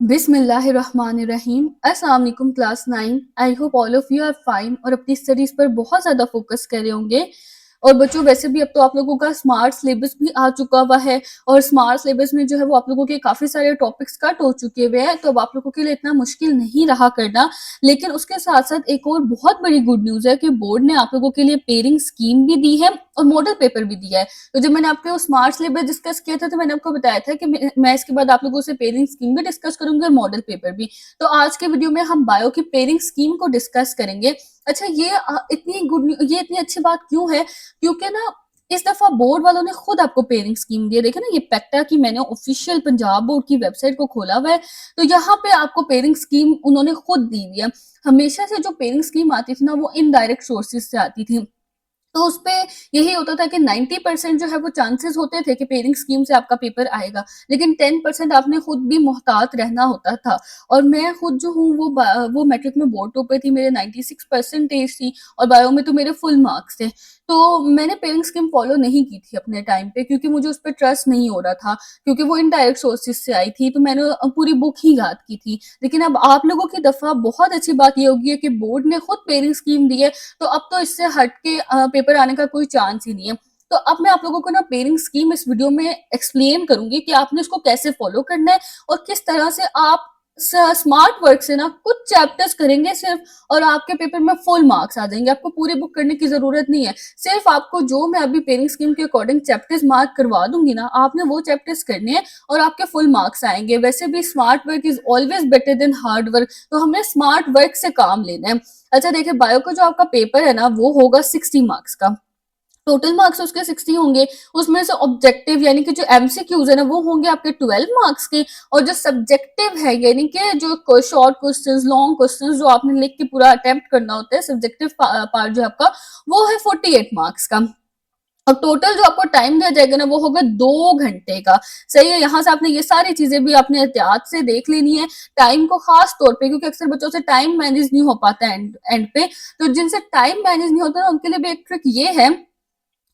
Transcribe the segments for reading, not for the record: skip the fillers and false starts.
बिस्मिल्लाहिर्रहमानिर्रहीम। अस्सलाम वालेकुम class 9। I hope all of you are fine और अपनी स्टडीज पर बहुत ज़्यादा फोकस कर रहे होंगे। और बच्चों वैसे भी अब तो आप लोगों का स्मार्ट सिलेबस भी आ चुका हुआ है और स्मार्ट सिलेबस में जो है वो आप लोगों के काफ़ी सारे टॉपिक्स कट हो चुके हुए हैं, तो अब आप लोगों के लिए इतना मुश्किल नहीं रहा करना। लेकिन उसके साथ साथ एक और बहुत बड़ी गुड न्यूज़ है कि बोर्ड ने आप लोगों के लिए पेयरिंग स्कीम भी दी है और मॉडल पेपर भी दिया है। तो जब मैंने आपके स्मार्ट सिलेबस डिस्कस किया था तो मैंने आपको बताया था कि मैं इसके बाद आप लोगों से पेयरिंग स्कीम भी डिस्कस करूंगी और मॉडल पेपर भी। तो आज के वीडियो में हम बायो की पेयरिंग स्कीम को डिस्कस करेंगे। अच्छा, ये इतनी अच्छी बात क्यों है? क्योंकि ना इस दफा बोर्ड वालों ने खुद आपको पेयरिंग स्कीम दी है। देखे ना, ये पैक्टा की मैंने ऑफिशियल पंजाब बोर्ड की वेबसाइट को खोला हुआ है, तो यहाँ पे आपको पेयरिंग स्कीम उन्होंने खुद दी हुई है। हमेशा से जो पेयरिंग स्कीम आती थी ना, वो इनडायरेक्ट सोर्सेज से आती थी। तो उसपे यही होता था कि 90% जो है वो चांसेस होते थे कि पेयरिंग स्कीम से आपका पेपर आएगा, लेकिन 10% आपने खुद भी मोहतात रहना होता था। और मैं खुद जो हूँ वो मैट्रिक में बोर्ड टॉपर थी, मेरे 96% थी और बायो में तो मेरे फुल मार्क्स थे। तो मैंने पेयरिंग स्कीम फॉलो नहीं की थी अपने टाइम पे, क्योंकि मुझे उस पर ट्रस्ट नहीं हो रहा था, क्योंकि वो इनडायरेक्ट सोर्सेज से आई थी। तो मैंने पूरी बुक ही याद की थी। लेकिन अब आप लोगों की दफा बहुत अच्छी बात ये होगी कि बोर्ड ने खुद पेयरिंग स्कीम दी है, तो अब तो इससे हट के पेपर आने का कोई चांस ही नहीं है। तो अब मैं आप लोगों को ना पेयरिंग स्कीम इस वीडियो में एक्सप्लेन करूंगी कि आपने इसको कैसे फॉलो करना है और किस तरह से आप स्मार्ट वर्क से ना कुछ चैप्टर्स करेंगे सिर्फ, और आपके पेपर में फुल मार्क्स आ जाएंगे। आपको पूरी बुक करने की जरूरत नहीं है। सिर्फ आपको जो मैं अभी पेयरिंग स्कीम के अकॉर्डिंग चैप्टर्स मार्क करवा दूंगी ना, आपने वो चैप्टर्स करने हैं और आपके फुल मार्क्स आएंगे। वैसे भी smart work is always better than hard work, तो हमने स्मार्ट वर्क से काम लेना है। अच्छा देखिए, बायो का जो आपका पेपर है ना, वो होगा 60 मार्क्स का। टोटल मार्क्स उसके 60 होंगे। उसमें से ऑब्जेक्टिव यानी कि जो एमसीक्यूज है ना, वो होंगे आपके 12 मार्क्स के। और जो सब्जेक्टिव है यानी कि जो शॉर्ट क्वेश्चंस, लॉन्ग क्वेश्चंस जो आपने लिख के पूरा अटेम्प्ट करना होता है, सब्जेक्टिव पार्ट जो आपका, वो है 48 मार्क्स का। और टोटल जो आपको टाइम दिया जाएगा ना, वो होगा 2 घंटे का। सही है, यहाँ से आपने ये सारी चीजें भी आपने एहतियात से देख लेनी है, टाइम को खास तौर पे, क्योंकि अक्सर बच्चों से टाइम मैनेज नहीं हो पाता एंड एंड पे। तो जिनसे टाइम मैनेज नहीं होता ना, उनके लिए भी एक ट्रिक ये है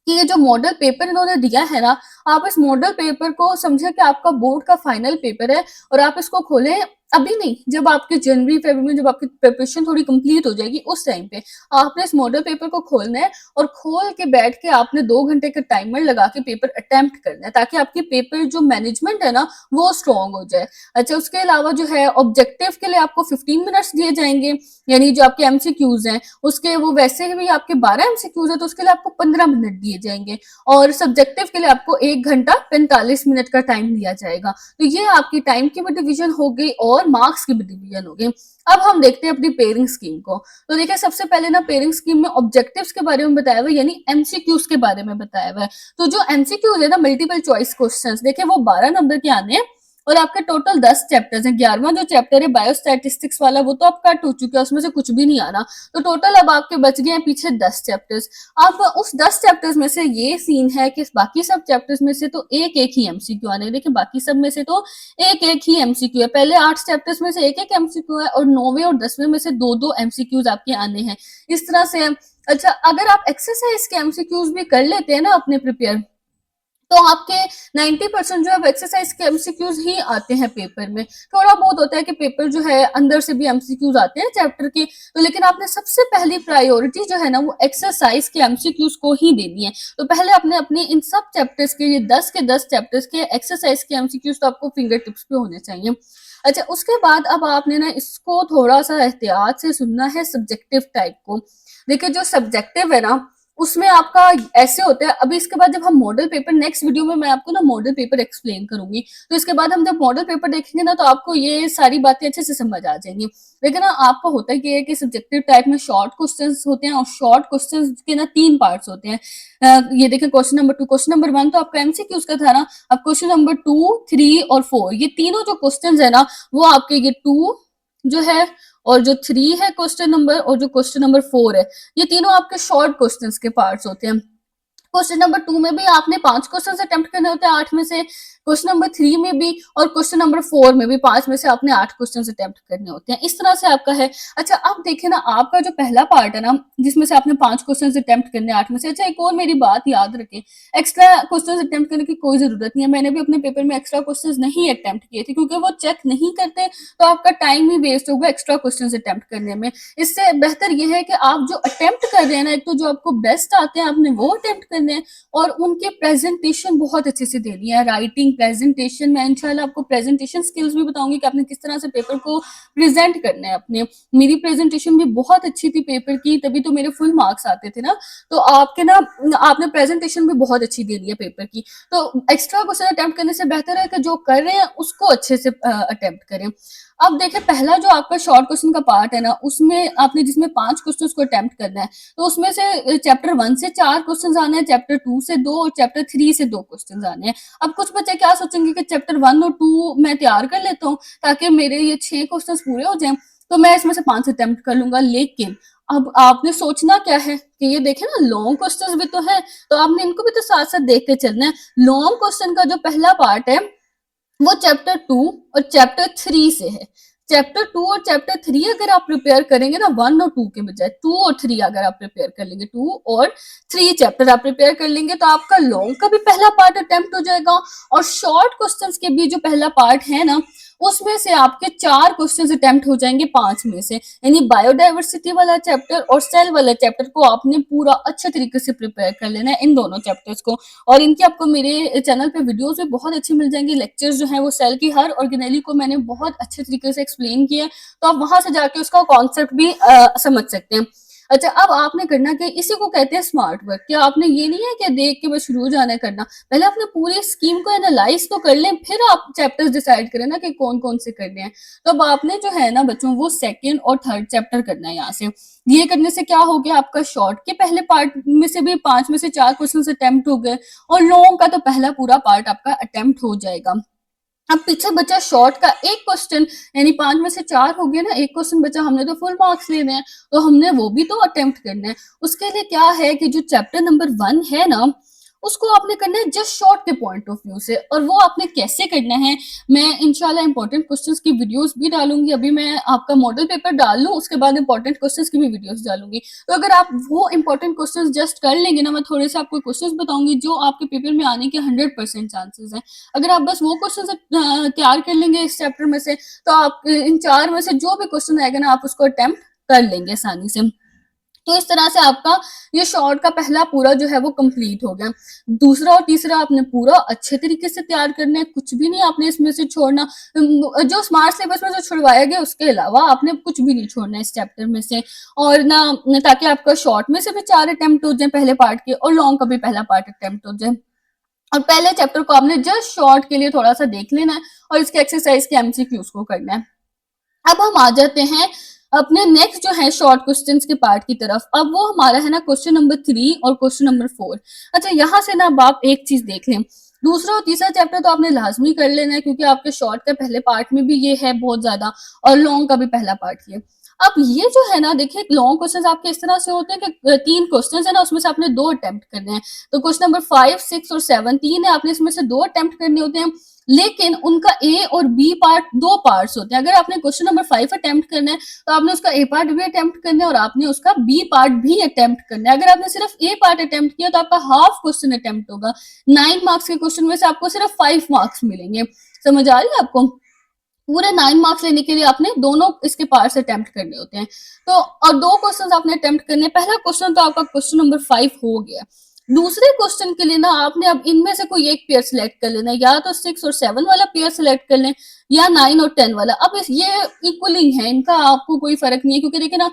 कि ये जो मॉडल पेपर इन्होंने दिया है ना, आप इस मॉडल पेपर को समझे कि आपका बोर्ड का फाइनल पेपर है। और आप इसको खोलें अभी नहीं, जब आपके जनवरी फरवरी में जब आपकी प्रिपरेशन थोड़ी कंप्लीट हो जाएगी, उस टाइम पे आपने इस मॉडल पेपर को खोलना है और खोल के बैठ के आपने 2 घंटे का टाइमर लगा के पेपर अटेम्प्ट करना है, ताकि आपकी पेपर जो मैनेजमेंट है ना, वो स्ट्रॉन्ग हो जाए। अच्छा, उसके अलावा जो है ऑब्जेक्टिव के लिए आपको 15 मिनट्स दिए जाएंगे, यानी जो आपके एमसीक्यूज हैं उसके, वो वैसे भी आपके 12 एमसीक्यूज है तो उसके लिए आपको 15 मिनट दिए जाएंगे। और सब्जेक्टिव के लिए आपको 1 घंटा 45 मिनट का टाइम दिया जाएगा। तो ये आपकी टाइम की भी डिवीजन हो गई और मार्क्स की भी डिवीजन हो गई। अब हम देखते हैं अपनी पेयरिंग स्कीम को। तो देखिए, सबसे पहले ना पेयरिंग स्कीम में ऑब्जेक्टिव्स के बारे में बताया हुआ है, यानी एमसीक्यूज के बारे में बताया हुआ है। तो जो एमसीक्यूज है ना, मल्टीपल चॉइस क्वेश्चंस, देखिए वो 12 नंबर के आने हैं और आपके टोटल 10 चैप्टर्स हैं। 11वां जो चैप्टर है बायोस्टैटिस्टिक्स वाला, वो तो अब कट हो चुका है, उसमें से कुछ भी नहीं आ रहा। तो टोटल अब आपके बच गए हैं पीछे 10 चैप्टर्स। अब उस 10 चैप्टर्स में से ये सीन है कि बाकी सब चैप्टर्स में से तो एक एक ही एमसीक्यू आने। देखिए, बाकी सब में से तो एक एक ही एमसीक्यू है। पहले 8 चैप्टर्स में से एक एक एमसीक्यू है और 9वें और 10वें में से दो दो एमसीक्यूज आपके आने हैं, इस तरह से। अच्छा, अगर आप एक्सरसाइज के एमसीक्यूज भी कर लेते हैं ना अपने प्रिपेयर, तो आपके 90% जो है एक्सरसाइज के एमसीक्यूज ही आते हैं पेपर में। थोड़ा बहुत होता है कि पेपर जो है अंदर से भी एमसीक्यूज आते हैं चैप्टर के, तो लेकिन आपने सबसे पहली प्रायोरिटी जो है ना, वो एक्सरसाइज के एमसीक्यूज को ही देनी है। तो पहले आपने अपने इन सब चैप्टर्स के, ये 10 के 10 चैप्टर्स के एक्सरसाइज के एमसीक्यूज तो आपको फिंगर टिप्स पे होने चाहिए। अच्छा, उसके बाद अब आपने ना इसको थोड़ा सा एहतियात से सुनना है, सब्जेक्टिव टाइप को। देखिए, जो सब्जेक्टिव है ना, उसमें आपका ऐसे होता है। अभी इसके बाद जब हम मॉडल पेपर, नेक्स्ट वीडियो में मैं आपको ना मॉडल पेपर एक्सप्लेन करूंगी, तो इसके बाद हम जब मॉडल पेपर देखेंगे ना, तो आपको ये सारी बातें अच्छे से समझ आ जाएंगी। लेकिन ना आपको होता है कि सब्जेक्टिव टाइप में शॉर्ट क्वेश्चंस होते हैं और शॉर्ट क्वेश्चंस के ना 3 पार्ट्स होते हैं। ये देखिए, क्वेश्चन नंबर 2, क्वेश्चन नंबर 1 तो आपका एमसीक्यूज का था ना। अब क्वेश्चन नंबर 2, 3 और 4, ये तीनों जो क्वेश्चन है ना, वो आपके ये 2 जो है और जो 3 है क्वेश्चन नंबर, और जो क्वेश्चन नंबर 4 है, ये तीनों आपके शॉर्ट क्वेश्चंस के पार्ट्स होते हैं। क्वेश्चन नंबर 2 में भी आपने 5 क्वेश्चन अटेम्प्ट करने होते हैं 8 में से। क्वेश्चन नंबर 3 में भी और क्वेश्चन नंबर 4 में भी 5 में से आपने 8 क्वेश्चन अटेम्प्ट करने होते हैं। इस तरह से आपका है। अच्छा, अब देखिए ना, आपका जो पहला पार्ट है ना, जिसमें से आपने 5 क्वेश्चन अटेम्प्ट करने 8 में से। अच्छा, एक और मेरी बात याद रखें, एक्स्ट्रा क्वेश्चन अटेम्प्ट करने की कोई जरूरत नहीं है। मैंने भी अपने पेपर में एक्स्ट्रा क्वेश्चन नहीं अटेम्प्ट किए थे, क्योंकि वो चेक नहीं करते तो आपका टाइम ही वेस्ट होगा एक्स्ट्रा क्वेश्चन अटेम्प्ट करने में। इससे बेहतर ये है कि आप जो अटेम्प्ट कर रहे हैं ना, एक तो जो आपको बेस्ट आते हैं आपने वो अटेम्प्ट करने हैं, और उनके प्रेजेंटेशन बहुत अच्छे से देनी है। राइटिंग, प्रेजेंटेशन, मैं इंशाल्लाह आपको प्रेजेंटेशन स्किल्स भी बताऊंगी कि आपने किस तरह से पेपर को प्रेजेंट करना है अपने। मेरी प्रेजेंटेशन भी बहुत अच्छी थी पेपर की, तभी तो मेरे फुल मार्क्स आते थे ना। तो आपके ना, आपने प्रेजेंटेशन भी बहुत अच्छी दे दी है पेपर की। तो एक्स्ट्रा क्वेश्चन अटेम्प्ट करने से बेहतर है कि जो कर रहे हैं उसको अच्छे से अटेम्प्ट करें। अब देखिए, पहला जो आपका शॉर्ट क्वेश्चन का पार्ट है ना, उसमें आपने जिसमें 5 क्वेश्चन को अटेम्प्ट करना है, तो उसमें से चैप्टर 1 से 4 क्वेश्चन आने हैं, चैप्टर 2 से 2 और चैप्टर 3 से 2 क्वेश्चन आने हैं। अब कुछ बच्चे क्या सोचेंगे कि चैप्टर 1 और 2 मैं तैयार कर लेता हूँ ताकि मेरे ये 6 क्वेश्चन पूरे हो जाएं, तो मैं इसमें से 5 अटेम्प्ट कर लूंगा। लेकिन अब आपने सोचना क्या है कि ये देखे ना, लॉन्ग क्वेश्चंस भी तो है, तो आपने इनको भी तो साथ साथ देख के चलना है। लॉन्ग क्वेश्चन का जो पहला पार्ट है वो चैप्टर 2 और चैप्टर 3 से है। चैप्टर 2 और चैप्टर 3 अगर आप प्रिपेयर करेंगे ना, 1 और 2 के बजाय 2 और 3 अगर आप प्रिपेयर कर लेंगे, 2 और 3 चैप्टर आप प्रिपेयर कर लेंगे, तो आपका लॉन्ग का भी पहला पार्ट अटेम्प्ट हो जाएगा। और शॉर्ट क्वेश्चंस के भी जो पहला पार्ट है ना, उसमें से आपके 4 क्वेश्चंस अटेम्प्ट हो जाएंगे 5 में से। यानी बायोडाइवर्सिटी वाला चैप्टर और सेल वाला चैप्टर को आपने पूरा अच्छे तरीके से प्रिपेयर कर लेना है, इन दोनों चैप्टर्स को। और इनकी आपको मेरे चैनल पे वीडियोस भी बहुत अच्छी मिल जाएंगी। लेक्चर्स जो है वो सेल की हर ऑर्गेनेली को मैंने बहुत अच्छे तरीके से एक्सप्लेन किया है, तो आप वहां से जाके उसका कॉन्सेप्ट भी समझ सकते हैं। अच्छा, अब आपने करना क्या, इसी को कहते हैं स्मार्ट वर्क। क्या आपने ये नहीं है कि देख के बस शुरू हो जाना है करना, पहले अपने पूरी स्कीम को एनालाइज तो कर लें, फिर आप चैप्टर्स डिसाइड करें ना कि कौन कौन से करने हैं। तो अब आपने जो है ना बच्चों, वो सेकंड और थर्ड चैप्टर करना है यहाँ से। ये करने से क्या हो गया, आपका शॉर्ट के पहले पार्ट में से भी 5 में से 4 क्वेश्चन अटेम्प्ट हो गए, और लॉन्ग का तो पहला पूरा पार्ट आपका अटेम्प्ट हो जाएगा। अब पीछे बचा शॉर्ट का एक क्वेश्चन, यानी 5 में से 4 हो गया ना, एक क्वेश्चन बचा, हमने तो फुल मार्क्स लेने हैं, तो हमने वो भी तो अटेम्प्ट करना है। उसके लिए क्या है कि जो चैप्टर नंबर 1 है ना, उसको आपने करना है जस्ट शॉर्ट के पॉइंट ऑफ व्यू से। और वो आपने कैसे करना है, मैं इंशाल्लाह इंपॉर्टेंट क्वेश्चंस की वीडियोस भी डालूंगी। अभी मैं आपका मॉडल पेपर डाल लूं, उसके बाद इंपॉर्टेंट क्वेश्चंस की भी वीडियोस डालूंगी। तो अगर आप वो इंपॉर्टेंट क्वेश्चंस जस्ट कर लेंगे ना, मैं थोड़े से आपको क्वेश्चंस बताऊंगी जो आपके पेपर में आने के 100% चांसेस हैं। अगर आप बस वो क्वेश्चन तैयार कर लेंगे इस चैप्टर में से, तो आप इन 4 में से जो भी क्वेश्चन आएगा ना, आप उसको अटेम्प्ट कर लेंगे आसानी से। तो इस तरह से आपका ये शॉर्ट का पहला पूरा जो है वो कंप्लीट हो गया। दूसरा और तीसरा आपने पूरा अच्छे तरीके से तैयार करना है, कुछ भी नहीं आपने इसमें से छोड़ना। जो स्मार्ट सिलेबस में जो छुड़वाया गया उसके अलावा आपने कुछ भी नहीं छोड़ना है इस चैप्टर में से। और ना, ताकि आपका शॉर्ट में से भी 4 अटेम्प्ट हो जाए पहले पार्ट के, और लॉन्ग का भी पहला पार्ट अटेम्प्ट हो जाए। और पहले चैप्टर को आपने जस्ट शॉर्ट के लिए थोड़ा सा देख लेना है, और इसके एक्सरसाइज के एमसीक्यूज को करना है। अब हम आ जाते हैं अपने नेक्स्ट जो है शॉर्ट क्वेश्चंस के पार्ट की तरफ। अब वो हमारा है ना क्वेश्चन नंबर 3 और क्वेश्चन नंबर 4। अच्छा, यहाँ से ना अब आप एक चीज देख लें, दूसरा और तीसरा चैप्टर तो आपने लाजमी कर लेना है, क्योंकि आपके शॉर्ट के पहले पार्ट में भी ये है बहुत ज्यादा, और लॉन्ग का भी पहला पार्ट ये। अब ये जो है ना, देखिए लॉन्ग क्वेश्चंस आपके इस तरह से होते हैं कि 3 क्वेश्चंस है ना, उसमें से आपने 2 अटेम्प्ट करने हैं। तो क्वेश्चन नंबर 5, 6 और 7 3 है, आपने इसमें से 2 अटेम्प्ट करने होते हैं। लेकिन उनका ए और बी पार्ट 2 पार्ट्स होते हैं। अगर आपने क्वेश्चन नंबर 5 अटेम्प्ट करना है, तो आपने उसका ए पार्ट भी अटेम्प्ट करना है, और आपने उसका बी पार्ट भी अटेम्प्ट करना है। अगर आपने सिर्फ ए पार्ट अटेम्प्ट किया तो आपका हाफ क्वेश्चन अटेम्प्ट होगा। 9 मार्क्स के क्वेश्चन में से आपको सिर्फ 5 मार्क्स मिलेंगे। समझ आ रही है आपको? पूरे 9 मार्क्स लेने के लिए आपने दोनों इसके पार्ट्स अटेम्प्ट करने होते हैं। तो और 2 क्वेश्चंस आपने अटेम्प्ट करने। पहला क्वेश्चन तो आपका क्वेश्चन नंबर 5 हो गया। दूसरे क्वेश्चन के लिए ना आपने अब इनमें से कोई एक पेयर सिलेक्ट कर लेना है, या तो 6 और 7 वाला पेयर सिलेक्ट कर लें, या 9 और 10 वाला। अब ये इक्वलिंग है, इनका आपको कोई फर्क नहीं है, क्योंकि देखिए ना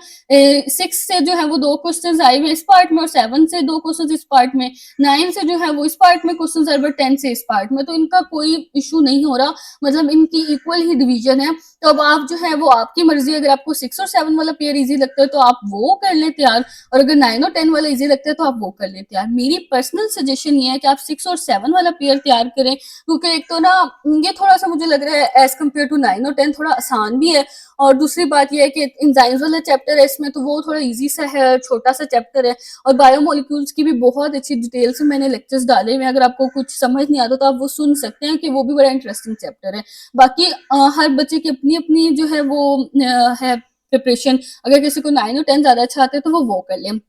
6 से जो है वो 2 क्वेश्चन आए हुए इस पार्ट में, और 7 से 2 क्वेश्चन इस पार्ट में, 9 से जो है वो इस पार्ट में क्वेश्चन आए हुए, 10 से इस पार्ट में, तो इनका कोई इशू नहीं हो रहा, मतलब इनकी इक्वल ही डिवीजन है। तो अब आप जो है वो आपकी मर्जी, अगर आपको 6 और 7 वाला पेयर इजी लगता है तो आप वो कर लें तैयार, और अगर 9 और 10 वाला इजी लगता है तो आप वो कर लें तैयार। मेरी पर्सनल सजेशन ये है कि आप 6 और 7 वाला पेयर तैयार करें, क्योंकि एक तो ना ये थोड़ा सा मुझे लग रहा है एज कम्पेयर टू 9 और 10 थोड़ा आसान भी है। और दूसरी बात यह है कि एंजाइम्स वाला चैप्टर है इसमें, तो वो थोड़ा इजी सा है, छोटा सा चैप्टर है। और बायोमोलिक्यूल्स की भी बहुत अच्छी डिटेल से मैंने लेक्चर्स डाले हुए हैं, अगर आपको कुछ समझ नहीं आता तो आप वो सुन सकते हैं, कि वो भी बड़ा इंटरेस्टिंग चैप्टर है। बाकी हर बच्चे की अपनी अपनी जो है वो है प्रिपरेशन। अगर किसी को 9 और 10 ज्यादा अच्छा आता है तो वो कर ले।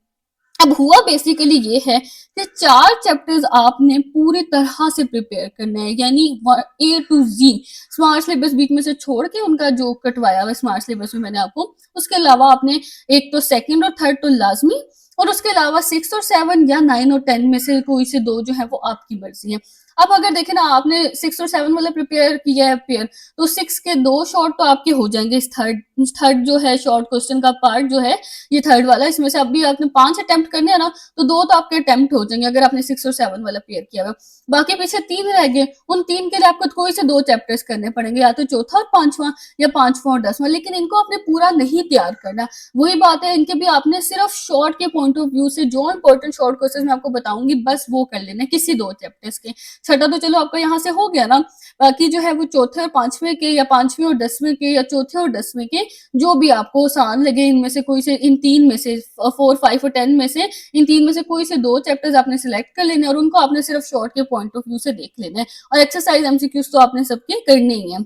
अब हुआ बेसिकली ये है कि 4 चैप्टर्स आपने पूरी तरह से प्रिपेयर करने हैं, यानी A to Z। Smart syllabus बीच में से छोड़ के उनका जो कटवाया हुआ स्मार्ट सिलेबस में मैंने आपको, उसके अलावा आपने एक तो सेकंड और थर्ड तो लाजमी, और उसके अलावा 6 और 7 या 9 और 10 में से कोई से दो जो है वो आपकी मर्जी है। अब अगर देखें ना, आपने 6 और 7 वाला प्रिपेयर किया है पेयर, तो 6 के 2 शॉर्ट तो आपके हो जाएंगे। इस थर्ड जो है शॉर्ट क्वेश्चन का पार्ट जो है, ये थर्ड वाला, इसमें से अभी आपने 5 अटेम्प्ट करने हैं ना, तो 2 तो आपके अटेम्प्ट हो जाएंगे अगर आपने 6 और 7 वाला पेयर किया हुआ। बाकी पीछे 3 रह गए, उन 3 के लिए आपको कोई से 2 चैप्टर्स करने पड़ेंगे, या तो चौथा और पांचवा, या पांचवा और 10वां, लेकिन इनको आपने पूरा नहीं तैयार करना। वही बात है, इनके भी आपने सिर्फ शॉर्ट के पॉइंट ऑफ व्यू से जो इंपॉर्टेंट शॉर्ट क्वेश्चन मैं आपको बताऊंगी बस वो कर लेना किसी 2 चैप्टर्स के। छठा तो चलो आपका यहाँ से हो गया ना, बाकी जो है वो चौथे और पांचवें के, या पांचवें और 10वें के, या चौथे और 10वें के, जो भी आपको आसान लगे इनमें से कोई से, इन 3 में से 4, 5 और 10 में से इन 3 में से कोई से 2 चैप्टर्स आपने सिलेक्ट कर लेने, और उनको आपने सिर्फ शॉर्ट के पॉइंट ऑफ व्यू से देख लेना है। और एक्सरसाइज एमसीक्यूज तो आपने सबके करने ही है।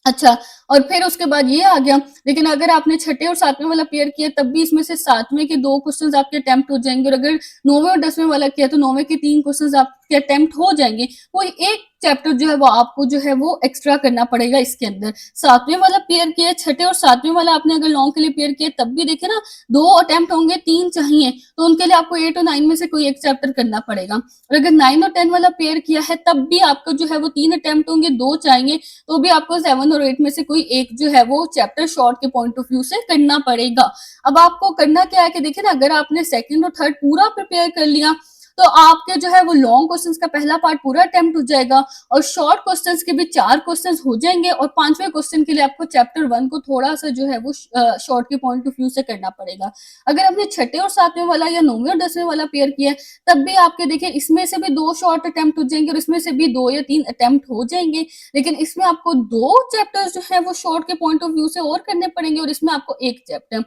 अच्छा, और फिर उसके बाद ये आ गया, लेकिन अगर आपने छठे और 7वें वाला पेयर किया तब भी इसमें से 7वें के 2 क्वेश्चंस आपके अटेम्प्ट हो जाएंगे, और अगर 9वें और 10वें वाला किया तो 9वें के 3 क्वेश्चंस आपके अटेम्प्ट हो जाएंगे। कोई एक चैप्टर जो है वो आपको जो है वो एक्स्ट्रा करना पड़ेगा इसके अंदर। 7वें वाला पेयर किया, छठे और 7वें वाला आपने अगर लॉन्ग के लिए पेयर किया, तब भी देखे ना 2 अटेम्प्ट होंगे, 3 चाहिए, तो उनके लिए आपको 8 और 9 में से कोई एक चैप्टर करना पड़ेगा। और अगर 9 और 10 वाला पेयर किया है तब भी आपको जो है वो 3 अटेम्प्ट होंगे, 2 चाहिए, तो भी आपको 7 और 8 में से कोई एक जो है वो चैप्टर शॉर्ट के पॉइंट ऑफ व्यू से करना पड़ेगा। अब आपको करना क्या है कि देखिए ना, अगर आपने सेकंड और थर्ड पूरा प्रिपेयर कर लिया, तो आपके जो है वो लॉन्ग क्वेश्चंस का पहला पार्ट पूरा अटेम्प्ट हो जाएगा, और शॉर्ट क्वेश्चंस के भी 4 क्वेश्चंस हो जाएंगे, और 5वें क्वेश्चन के लिए आपको चैप्टर 1 को थोड़ा सा जो है वो शॉर्ट के पॉइंट ऑफ व्यू से करना पड़ेगा। अगर आपने छठे और 7वें वाला या 9वें और 10वें वाला पेयर किया है, तब भी आपके देखिए इसमें से भी 2 शॉर्ट अटेम्प्ट हो जाएंगे, और इसमें से भी 2 या 3 अटेम्प्ट हो जाएंगे, लेकिन इसमें आपको 2 चैप्टर्स जो है वो शॉर्ट के पॉइंट ऑफ व्यू से और करने पड़ेंगे, और इसमें आपको 1 चैप्टर।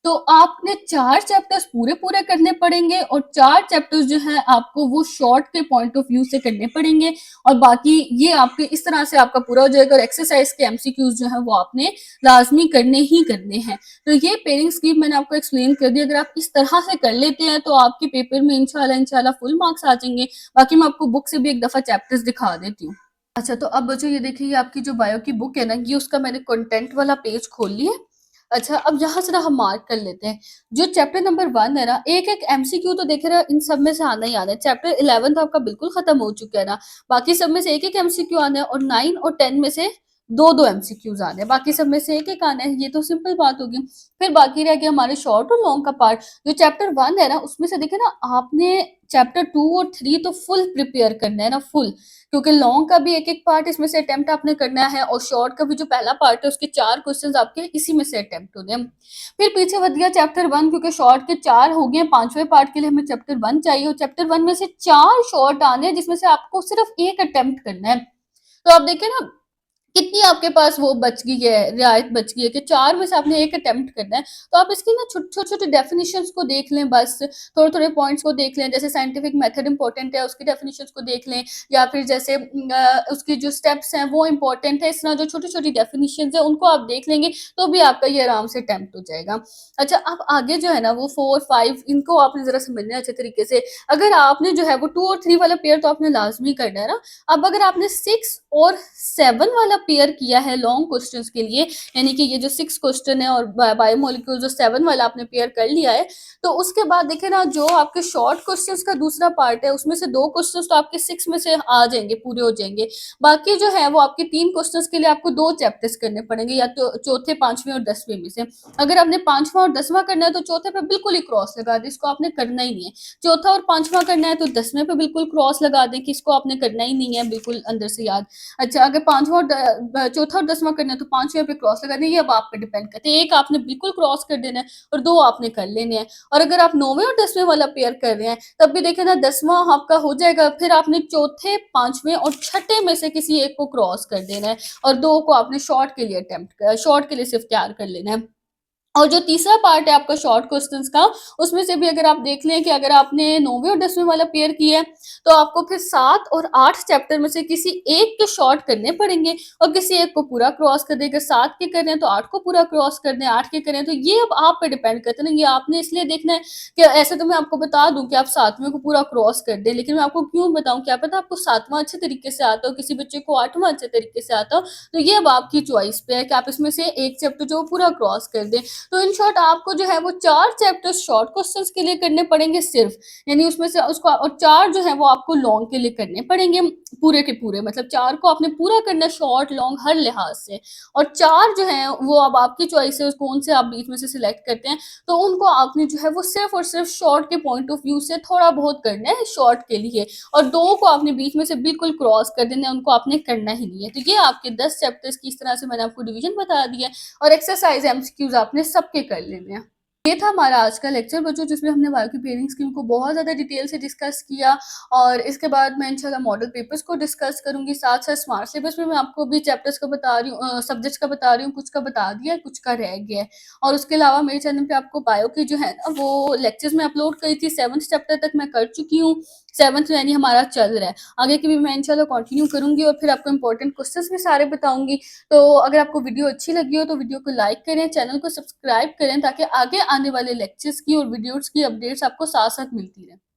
तो आपने 4 चैप्टर्स पूरे करने पड़ेंगे, और 4 चैप्टर्स जो है आपको वो शॉर्ट के पॉइंट ऑफ व्यू से करने पड़ेंगे, और बाकी ये आपके इस तरह से आपका पूरा हो जाएगा। और एक्सरसाइज के एमसीक्यूज जो है वो आपने लाजमी करने ही करने हैं। तो ये पेयरिंग स्कीम मैंने आपको एक्सप्लेन कर दी, अगर आप इस तरह से कर लेते हैं तो आपके पेपर में इंशाल्लाह फुल मार्क्स आ जाएंगे। बाकी मैं आपको बुक से भी एक दफा चैप्टर्स दिखा देती हूँ। अच्छा, तो अब बच्चों ये देखिए, आपकी जो बायो की बुक है ना, ये उसका मैंने कंटेंट वाला पेज खोल लिया। अच्छा, अब यहाँ से ना हम मार्क कर लेते हैं जो चैप्टर नंबर 1 है ना, एक एक एमसीक्यू तो देखे ना इन सब में से आना ही आना है। चैप्टर 11 तो आपका बिल्कुल खत्म हो चुका है ना, बाकी सब में से एक एक एमसीक्यू आना है, और 9 और 10 में से दो दो एमसीक्यूज आने हैं, बाकी सब में से एक एक आना है। ये तो सिंपल बात होगी। फिर बाकी रह गया हमारे शॉर्ट और लॉन्ग का पार्ट। जो चैप्टर 1 है ना, उसमें से देखे ना आपने चैप्टर 2 और 3 तो फुल प्रिपेयर करना है ना, फुल, क्योंकि लॉन्ग का भी एक एक पार्ट इसमें से अटेम्प्ट आपने करना है, और शॉर्ट का भी जो पहला पार्ट है उसके 4 क्वेश्चंस आपके इसी में से अटेम्प्ट होने हैं। फिर पीछे बच गया चैप्टर 1, क्योंकि शॉर्ट के 4 हो गए, 5वें पार्ट के लिए हमें चैप्टर 1 चाहिए, और चैप्टर 1 में से 4 शॉर्ट आने हैं, जिसमें से आपको सिर्फ एक अटेम्प्ट करना है। तो आप देखिए ना कितनी आपके पास वो बच गई है, रियायत बच गई है, कि 4 में से आपने एक अटेम्प्ट करना है। तो आप इसकी ना छोटे-छोटे डेफिनिशंस को देख लें, बस थोड़े-थोड़े पॉइंट्स को देख लें। जैसे साइंटिफिक मेथड इंपॉर्टेंट है, उसकी डेफिनिशंस को देख लें, या फिर जैसे उसकी जो स्टेप्स हैं वो इंपॉर्टेंट है। इस तरह जो छोटी-छोटी डेफिनिशंस हैं उनको आप देख लेंगे, तो भी आपका ये आराम से अटेम्प्ट हो जाएगा। अच्छा, अब आगे जो है ना वो 4, 5 इनको आपने ज़रा समझना है अच्छे तरीके से। अगर आपने जो है वो 2 और 3 वाला पेयर तो आपने लाज़मी करना है ना। अब अगर आपने 6 और 7 वाला पेयर किया है लॉन्ग क्वेश्चंस के लिए, यानी कि ये जो 6 क्वेश्चन है और बायोमोलिक्यूल जो 7 वाला आपने पेयर कर लिया है, तो उसके बाद देखिए ना जो आपके शॉर्ट क्वेश्चंस का दूसरा पार्ट है, उसमें से 2 क्वेश्चंस तो आपके 6 में से आ जाएंगे, पूरे हो जाएंगे। बाकी जो है वो आपके 3 क्वेश्चंस के लिए आपको 2 चैप्टर्स करने पड़ेंगे, या तो चौथे, 5वें और 10वें में से। अगर आपने 5वां और 10वां करना है तो चौथे पे बिल्कुल ही क्रॉस लगा दें, इसको आपने करना ही नहीं है। चौथा और 5वां करना है तो 10वें पे बिल्कुल क्रॉस लगा दें कि इसको आपने करना ही नहीं है, बिल्कुल अंदर से याद। अच्छा, अगर 5वां और चौथा और 10वां करना है तो 5 यहाँ पे क्रॉस लगा दें, ये अब आप पे डिपेंड करते हैं। एक आपने बिल्कुल क्रॉस कर देना है और 2 आपने कर लेने हैं। और अगर आप 9वें और 10वें वाला पेयर कर रहे हैं, तब भी देखिए ना 10वां आपका हो जाएगा, फिर आपने चौथे, 5वें और छठे में से किसी एक को क्रॉस कर देना है और 2 को आपने शॉर्ट के लिए सिर्फ तैयार कर लेना है। और जो तीसरा पार्ट है आपका शॉर्ट क्वेश्चंस का, उसमें से भी अगर आप देख लें कि अगर आपने 9वें और 10वें वाला पेयर किया है, तो आपको फिर 7 और 8 चैप्टर में से किसी एक के शॉर्ट करने पड़ेंगे और किसी एक को पूरा क्रॉस कर दें। अगर 7 के कर रहे हैं तो 8 को पूरा क्रॉस कर दें, 8 के कर रहे हैं तो ये अब आप पे डिपेंड करता है ना, ये आपने इसलिए देखना है कि ऐसे तो मैं आपको बता दूं कि आप 7वें को पूरा क्रॉस कर दें, लेकिन मैं आपको क्यों बताऊं, क्या पता आपको 7वां अच्छे तरीके से आता हो, किसी बच्चे को 8वां अच्छे तरीके से आता हो, तो ये अब आपकी चॉइस पे है कि आप इसमें से एक चैप्टर जो पूरा क्रॉस कर दें। तो इन शॉर्ट आपको जो है वो 4 चैप्टर्स शॉर्ट क्वेश्चंस के लिए करने पड़ेंगे सिर्फ, यानी उसमें से उसको, और 4 जो है वो आपको लॉन्ग के लिए करने पड़ेंगे पूरे के पूरे, मतलब 4 को आपने पूरा करना है शॉर्ट लॉन्ग हर लिहाज से। और 4 जो है वो अब आपकी चॉइस है कौन से आप बीच में से सिलेक्ट करते हैं, तो उनको आपने जो है वो सिर्फ और सिर्फ शॉर्ट के पॉइंट ऑफ व्यू से थोड़ा बहुत करना है शॉर्ट के लिए, और 2 को आपने बीच में से बिल्कुल क्रॉस कर देना है, उनको आपने करना ही नहीं है। तो ये आपके 10 चैप्टर्स की इस तरह से मैंने आपको डिवीजन बता दिया है और एक्सरसाइज एमसीक्यूज आपने सबके कर लेने हैं। ये था हमारा आज का लेक्चर बच्चों, जिसमें हमने बायो की पेयरिंग स्कीम को बहुत ज़्यादा डिटेल से डिस्कस किया और इसके बाद मैं इंशाल्लाह मॉडल पेपर्स को डिस्कस करूंगी। साथ साथ स्मार्ट सिलेबस में मैं आपको भी चैप्टर्स का बता रही हूँ, सब्जेक्ट्स का बता रही हूँ, कुछ का बता दिया है, कुछ का रह गया है। और उसके अलावा मेरे चैनल पे आपको बायो की जो है ना वो लेक्चर्स में अपलोड करी थी, 7th चैप्टर तक मैं कर चुकी हूँ, 7th यानी हमारा चल रहा है, आगे की भी मैं इंशाल्लाह कंटिन्यू करूंगी और फिर आपको इंपॉर्टेंट क्वेश्चंस भी सारे बताऊंगी। तो अगर आपको वीडियो अच्छी लगी हो तो वीडियो को लाइक करें, चैनल को सब्सक्राइब करें, ताकि आगे आने वाले लेक्चर्स की और वीडियोस की अपडेट्स आपको साथ साथ मिलती रहे।